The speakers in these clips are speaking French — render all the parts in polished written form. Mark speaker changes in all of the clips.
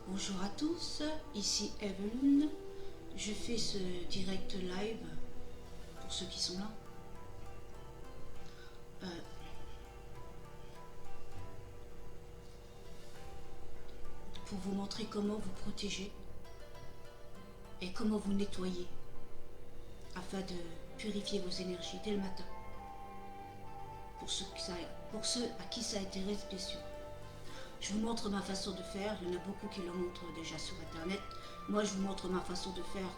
Speaker 1: Bonjour à tous, ici Evelyn. Je fais ce direct live pour ceux qui sont là. Pour vous montrer comment vous protéger et comment vous nettoyer afin de purifier vos énergies dès le matin. Pour ceux à qui ça intéresse, bien sûr. Je vous montre ma façon de faire. Il y en a beaucoup qui le montrent déjà sur internet. Moi, je vous montre ma façon de faire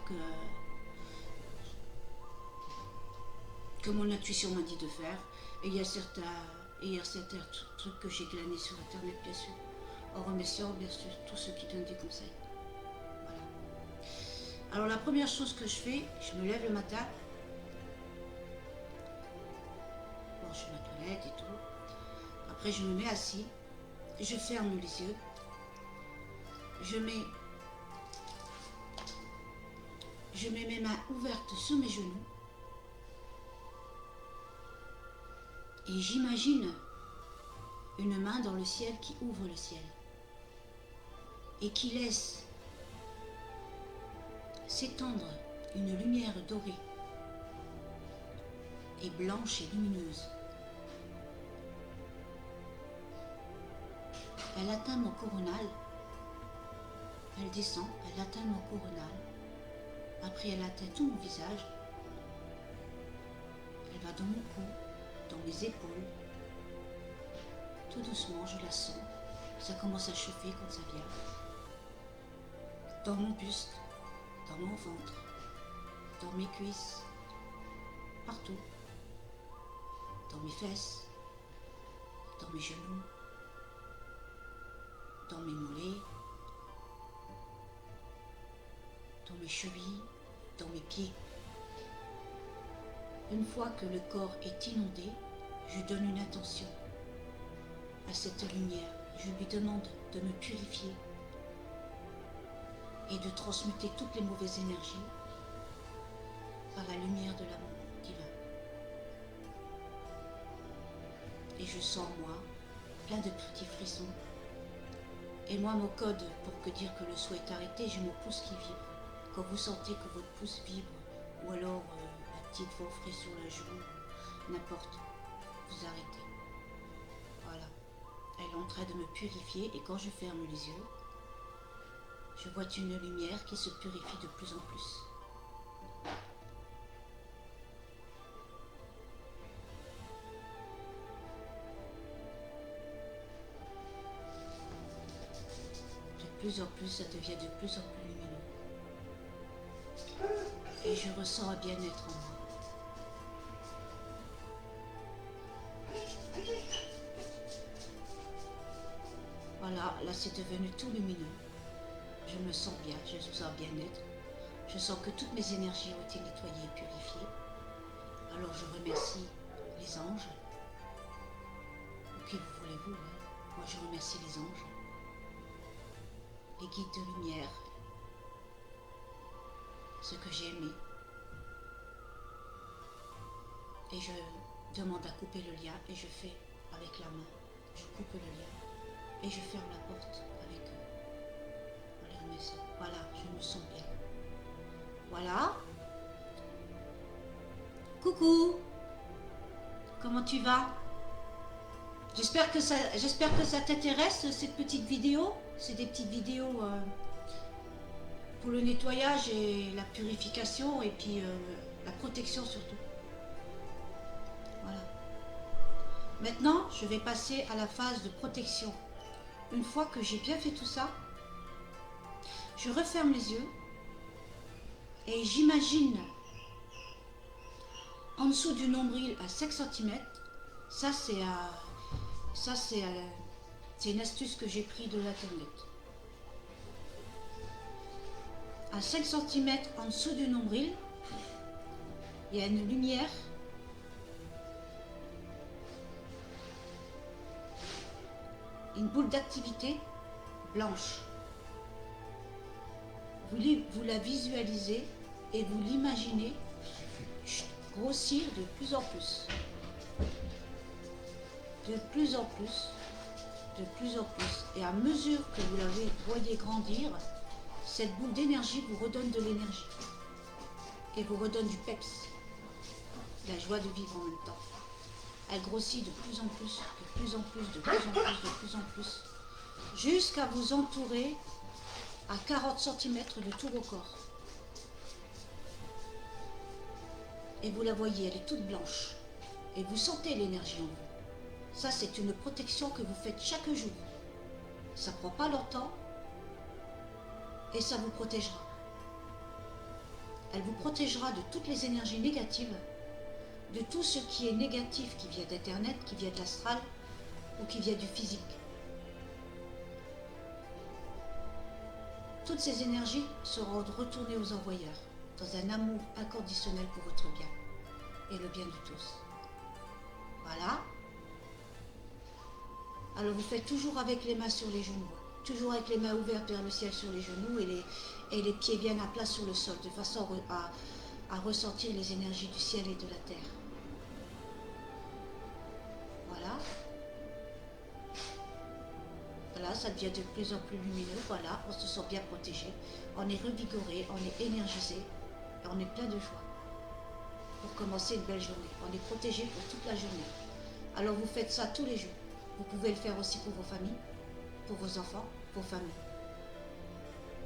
Speaker 1: que mon intuition m'a dit de faire. Et il y a certains trucs que j'ai glanés sur internet, bien sûr. En remerciant, bien sûr, tous ceux qui donnent des conseils. Voilà. Alors, la première chose que je fais, je me lève le matin. Bon, je fais ma toilette et tout. Après, je me mets assis. Je ferme les yeux. Je mets mes mains ouvertes sur mes genoux. Et j'imagine une main dans le ciel qui ouvre le ciel et qui laisse s'étendre une lumière dorée et blanche et lumineuse. Elle atteint mon coronal, elle descend, elle atteint mon coronal, après elle atteint tout mon visage, elle va dans mon cou, dans mes épaules, tout doucement je la sens, ça commence à chauffer quand ça vient, dans mon buste, dans mon ventre, dans mes cuisses, partout, dans mes fesses, dans mes genoux, dans mes mollets, dans mes chevilles, dans mes pieds. Une fois que le corps est inondé, je donne une intention à cette lumière. Je lui demande de me purifier et de transmuter toutes les mauvaises énergies par la lumière de l'amour divin. Et je sens, moi, plein de petits frissons. Et moi, mon code pour dire que le souhait est arrêté, j'ai mon pouce qui vibre. Quand vous sentez que votre pouce vibre, ou alors la petite frais sur la joue, n'importe, vous arrêtez. Voilà. Elle est en train de me purifier et quand je ferme les yeux, je vois une lumière qui se purifie de plus en plus. De plus en plus, ça devient de plus en plus lumineux. Et je ressens un bien-être en moi. Voilà, là c'est devenu tout lumineux. Je me sens bien, je me sens bien-être. Je sens que toutes mes énergies ont été nettoyées et purifiées. Alors je remercie les anges. Ou qui vous voulez-vous, hein. Moi je remercie les anges, les guides de lumière, ceux que j'ai aimés. Et je demande à couper le lien et je fais avec la main. Je coupe le lien et je ferme la porte avec eux. On les remercie. Voilà, je me sens bien. Voilà. Coucou. Comment tu vas? J'espère que ça t'intéresse, cette petite vidéo. C'est des petites vidéos pour le nettoyage et la purification et puis la protection surtout. Voilà. Maintenant, je vais passer à la phase de protection. Une fois que j'ai bien fait tout ça, je referme les yeux et j'imagine en dessous du nombril à 5 cm, ça c'est une astuce que j'ai pris de l'internet. À 5 cm en dessous du nombril, il y a une lumière une boule d'activité blanche. Vous la visualisez et vous l'imaginez grossir de plus en plus. De plus en plus. de plus en plus. Et à mesure que vous la voyez grandir, cette boule d'énergie vous redonne de l'énergie. Et vous redonne du peps, la joie de vivre en même temps. Elle grossit de plus en plus, de plus en plus, de plus en plus, de plus en plus, jusqu'à vous entourer à 40 cm de tout vos corps. Et vous la voyez, elle est toute blanche. Et vous sentez l'énergie en vous. Ça, c'est une protection que vous faites chaque jour. Ça ne prend pas longtemps et ça vous protégera. Elle vous protégera de toutes les énergies négatives, de tout ce qui est négatif qui vient d'Internet, qui vient de l'astral ou qui vient du physique. Toutes ces énergies seront retournées aux envoyeurs, dans un amour inconditionnel pour votre bien et le bien de tous. Voilà. Alors vous faites toujours avec les mains sur les genoux, toujours avec les mains ouvertes vers le ciel sur les genoux et les pieds bien à plat sur le sol, de façon à ressentir les énergies du ciel et de la terre. Voilà. Voilà, ça devient de plus en plus lumineux. Voilà, on se sent bien protégé, on est revigoré, on est énergisé et on est plein de joie pour commencer une belle journée. On est protégé pour toute la journée. Alors vous faites ça tous les jours. Vous pouvez le faire aussi pour vos familles, pour vos enfants, vos familles.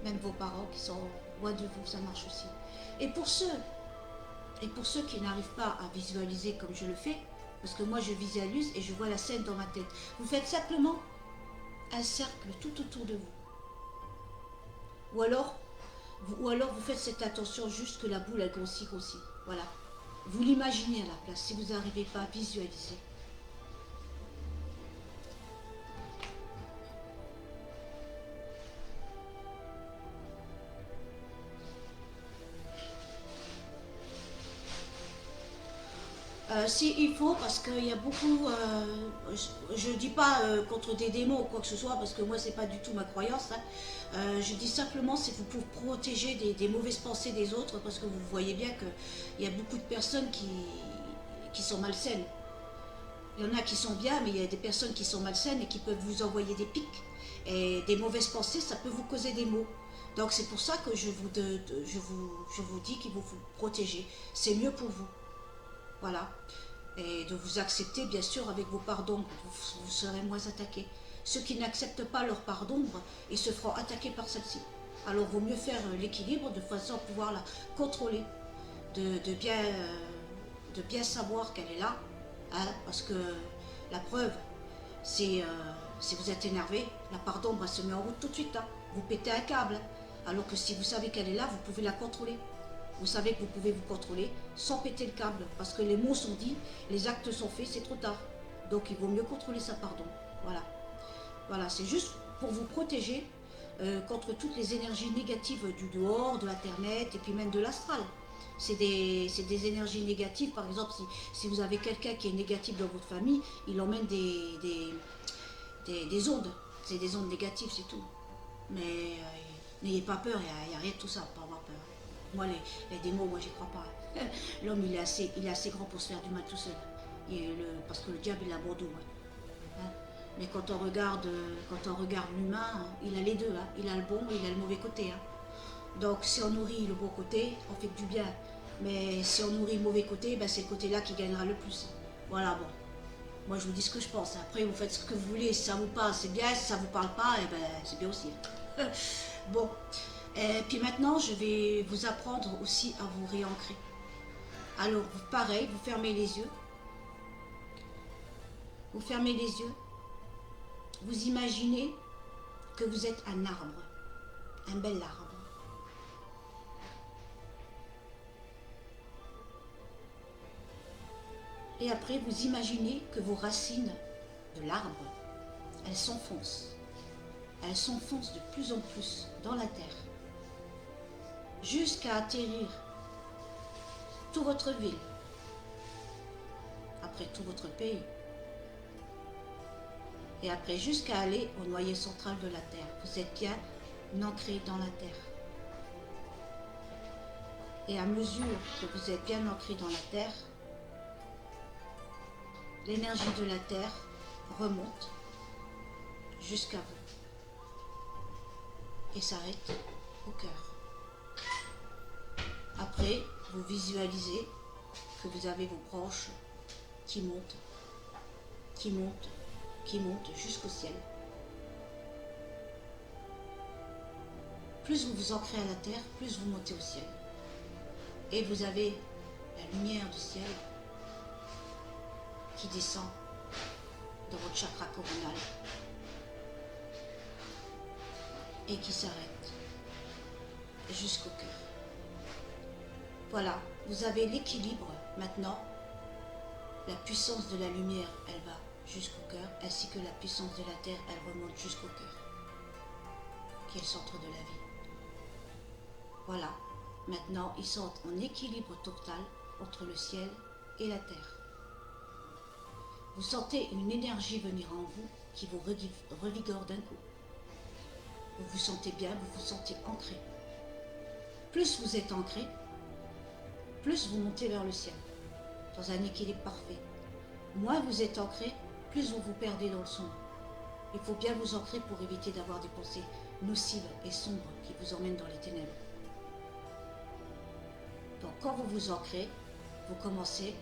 Speaker 1: Même vos parents qui sont loin de vous, ça marche aussi. Et pour ceux qui n'arrivent pas à visualiser comme je le fais, parce que moi je visualise et je vois la scène dans ma tête, vous faites simplement un cercle tout autour de vous. Ou alors vous faites cette attention juste que la boule elle grossit. Voilà. Vous l'imaginez à la place si vous n'arrivez pas à visualiser. Si il faut, parce qu'il y a beaucoup, je ne dis pas contre des démons ou quoi que ce soit, parce que moi c'est pas du tout ma croyance, hein. Je dis simplement c'est pour protéger des mauvaises pensées des autres, parce que vous voyez bien qu'il y a beaucoup de personnes qui sont malsaines. Il y en a qui sont bien, mais il y a des personnes qui sont malsaines et qui peuvent vous envoyer des pics. Et des mauvaises pensées, ça peut vous causer des maux. Donc c'est pour ça que je vous dis qu'il faut vous protéger. C'est mieux pour vous. Voilà. Et de vous accepter, bien sûr, avec vos parts d'ombre, vous serez moins attaqués. Ceux qui n'acceptent pas leur part d'ombre, ils se feront attaquer par celle-ci. Alors, il vaut mieux faire l'équilibre de façon à pouvoir la contrôler, de bien savoir qu'elle est là, hein, parce que la preuve, c'est si vous êtes énervé, la part d'ombre, elle se met en route tout de suite. Hein. Vous pétez un câble. Alors que si vous savez qu'elle est là, vous pouvez la contrôler. Vous savez que vous pouvez vous contrôler sans péter le câble, parce que les mots sont dits, les actes sont faits, c'est trop tard. Donc il vaut mieux contrôler sa pardon. Voilà. Voilà, c'est juste pour vous protéger contre toutes les énergies négatives du dehors, de l'internet et puis même de l'astral. C'est des énergies négatives, par exemple, si vous avez quelqu'un qui est négatif dans votre famille, il emmène des ondes. C'est des ondes négatives, c'est tout. Mais n'ayez pas peur, il n'y a rien de tout ça, pas avoir peur. Moi, les démons, moi, j'y crois pas. L'homme, il est assez grand pour se faire du mal tout seul. Parce que le diable, il a bon dos. Hein. Mais quand on regarde l'humain, hein, il a les deux. Hein. Il a le bon et il a le mauvais côté. Hein. Donc, si on nourrit le bon côté, on fait du bien. Mais si on nourrit le mauvais côté, ben, c'est le côté-là qui gagnera le plus. Voilà, bon. Moi, je vous dis ce que je pense. Après, vous faites ce que vous voulez. Si ça vous parle, c'est bien. Si ça vous parle pas, eh ben, c'est bien aussi. Bon. Et puis maintenant, je vais vous apprendre aussi à vous réancrer. Alors, pareil, vous fermez les yeux. Vous fermez les yeux. Vous imaginez que vous êtes un arbre. Un bel arbre. Et après, vous imaginez que vos racines de l'arbre, elles s'enfoncent. Elles s'enfoncent de plus en plus dans la terre. Jusqu'à atterrir toute votre ville, après tout votre pays, et après jusqu'à aller au noyau central de la Terre. Vous êtes bien ancré dans la Terre. Et à mesure que vous êtes bien ancré dans la Terre, l'énergie de la Terre remonte jusqu'à vous et s'arrête au cœur. Après, vous visualisez que vous avez vos branches qui montent, qui montent, qui montent jusqu'au ciel. Plus vous vous ancrez à la terre, plus vous montez au ciel. Et vous avez la lumière du ciel qui descend dans votre chakra coronal et qui s'arrête jusqu'au cœur. Voilà, vous avez l'équilibre maintenant. La puissance de la lumière, elle va jusqu'au cœur, ainsi que la puissance de la terre, elle remonte jusqu'au cœur, qui est le centre de la vie. Voilà, maintenant ils sont en équilibre total entre le ciel et la terre. Vous sentez une énergie venir en vous qui vous revigore d'un coup. Vous vous sentez bien, vous vous sentez ancré. Plus vous êtes ancré, plus vous montez vers le ciel, dans un équilibre parfait. Moins vous êtes ancré, plus vous vous perdez dans le sombre. Il faut bien vous ancrer pour éviter d'avoir des pensées nocives et sombres qui vous emmènent dans les ténèbres. Donc quand vous vous ancrez, vous commencez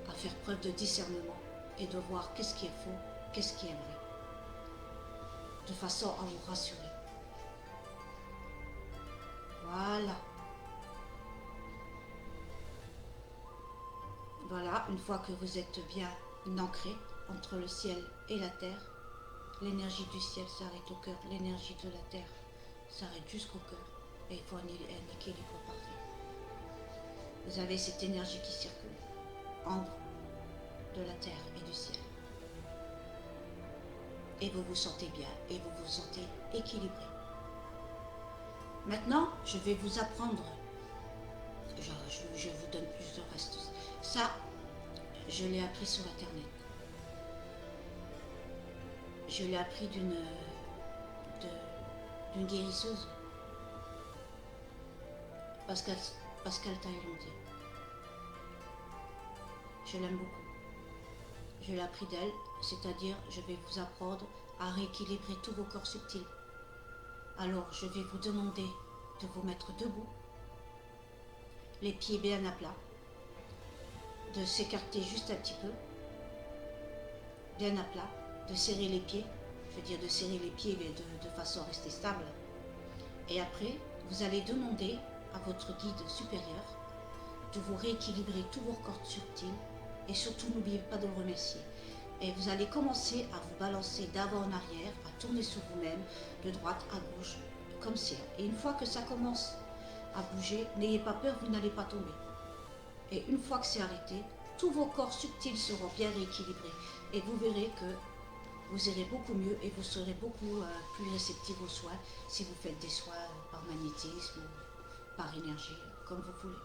Speaker 1: à faire preuve de discernement et de voir qu'est-ce qui est faux, qu'est-ce qui est vrai, de façon à vous rassurer. Voilà. Voilà, une fois que vous êtes bien ancré entre le ciel et la terre, l'énergie du ciel s'arrête au cœur, l'énergie de la terre s'arrête jusqu'au cœur, et il faut un équilibre parfait. Vous avez cette énergie qui circule entre de la terre et du ciel. Et vous vous sentez bien, et vous vous sentez équilibré. Maintenant, je vais vous apprendre, je vous donne plus de reste. Ça, je l'ai appris sur Internet. Je l'ai appris d'une guérisseuse, Pascal Thaïlandais. Je l'aime beaucoup. Je l'ai appris d'elle, c'est-à-dire je vais vous apprendre à rééquilibrer tous vos corps subtils. Alors je vais vous demander de vous mettre debout, les pieds bien à plat, de s'écarter juste un petit peu, bien à plat, de serrer les pieds, je veux dire de serrer les pieds mais de façon à rester stable. Et après, vous allez demander à votre guide supérieur de vous rééquilibrer tous vos corps subtils et surtout n'oubliez pas de le remercier. Et vous allez commencer à vous balancer d'avant en arrière, à tourner sur vous-même, de droite à gauche, comme ça. Et une fois que ça commence à bouger, n'ayez pas peur, vous n'allez pas tomber. Et une fois que c'est arrêté, tous vos corps subtils seront bien rééquilibrés. Et vous verrez que vous irez beaucoup mieux et vous serez beaucoup plus réceptif aux soins si vous faites des soins par magnétisme ou par énergie, comme vous voulez.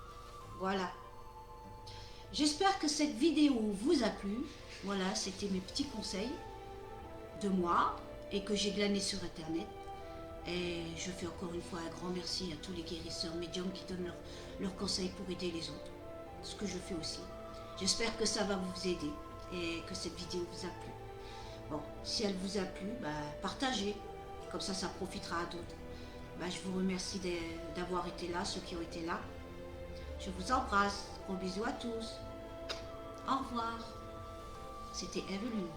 Speaker 1: Voilà. J'espère que cette vidéo vous a plu. Voilà, c'était mes petits conseils de moi et que j'ai glané sur Internet. Et je fais encore une fois un grand merci à tous les guérisseurs médiums qui donnent leurs conseils pour aider les autres. Ce que je fais aussi. J'espère que ça va vous aider et que cette vidéo vous a plu. Bon, si elle vous a plu, partagez. Comme ça profitera à d'autres. Je vous remercie d'avoir été là, ceux qui ont été là. Je vous embrasse. Gros bisous à tous. Au revoir. C'était Evelyne.